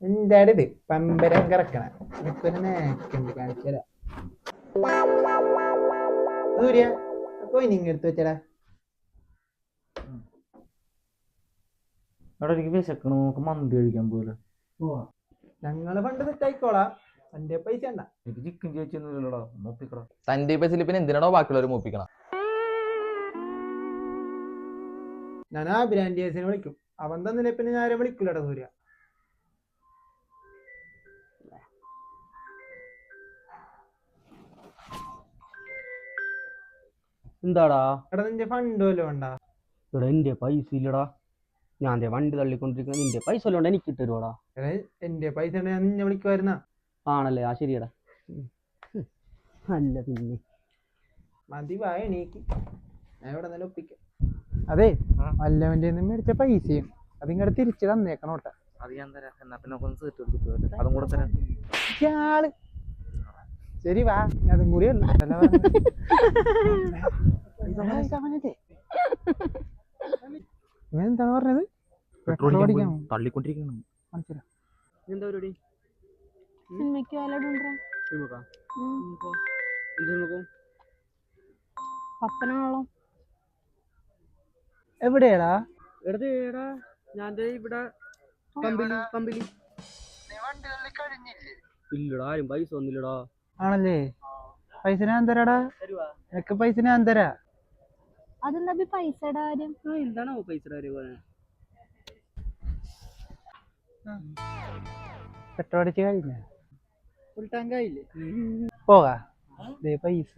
എന്തായാലും ഇത് പമ്പരം കറക്കണ എനിക്കൊരു നേക്കുണ്ട് കാണിച്ചരാ സൂര്യ കോയിനിങ് എടുത്ത് വെച്ചടാ. അവിടെ എനിക്ക് വിശക്കണം, നമുക്ക് മന്തി കഴിക്കാൻ പോലെ. ഞങ്ങള് ഫണ്ട് സെറ്റായിക്കോളാം, എന്റെ പൈസ ഉണ്ടാ. എനിക്ക് ചിക്കൻ ചേച്ചിയൊന്നുമില്ലടാ, മൂപ്പിക്കടാ. തന്റെ പൈസ പിന്നെ എന്തിനാണോ ബാക്കിയുള്ളവർ മൂപ്പിക്കണം? ഞാൻ ആ ബ്രാൻഡിയേഴ്സിനെ വിളിക്കും, അവൻ തന്നില്ല പിന്നെ ഞാൻ ആരെ വിളിക്കൂലടാ സൂര്യ. എന്താടാ എടാ നിന്റെ ഫണ്ട് വല്ലതും ഉണ്ടാ? ഇവിടെ എന്റെ പൈസ ഇല്ലടാ, ഞാൻ വണ്ടി തള്ളിക്കൊണ്ടിരിക്കുന്ന. നിന്റെ പൈസ വല്ലോണ്ട് എനിക്ക് ഇട്ടുതരുവാടാ. എടാ എന്റെ പൈസ ഉണ്ടെങ്കിൽ ഞാൻ നിന്നെ വിളിക്കുമായിരുന്ന. ആണല്ലേ, ആ ശരിയടാ. അല്ല പിന്നെ മതി വായ എണീക്ക്, ഞാൻ ഇവിടെ നല്ല ഒപ്പിക്കാം. അതെ, വല്ലവന്റെ മേടിച്ച പൈസയും അതിങ്ങടെ തിരിച്ചു തന്നേക്കണോട്ടെ. അത് ഞാൻ തരാം. എന്നാ പിന്നെ ഒന്ന് സീറ്റ് എടുത്തിട്ട് അതും കൂടെ തരാം. ഇയാള് ശരി വാ, അതും കൂടി എന്താണ് പറഞ്ഞത്? തള്ളിക്കൊണ്ടിരിക്കണം. എന്താ പരിപാടി? സിനിമയ്ക്ക് പപ്പനാണല്ലോ. എവിടെയാടാ? എടാ ഞാൻ ഇവിടെ കമ്പിലി. ഇല്ലടാ, ആരും പൈസ ഒന്നുമില്ലടാ. ആണല്ലേ, പൈസ ഞാൻ തരാടാ. എനിക്ക് പൈസ ഞാൻ തരാ. അതെന്താ പൈസയുടെ കാര്യം? എന്താണോ പൈസയുടെ കാര്യം? പെട്രോൾ അടിച്ച് കഴിഞ്ഞ ഫുൾ ടാങ്ക് ആയില്ലേ? പോകാ പൈസ.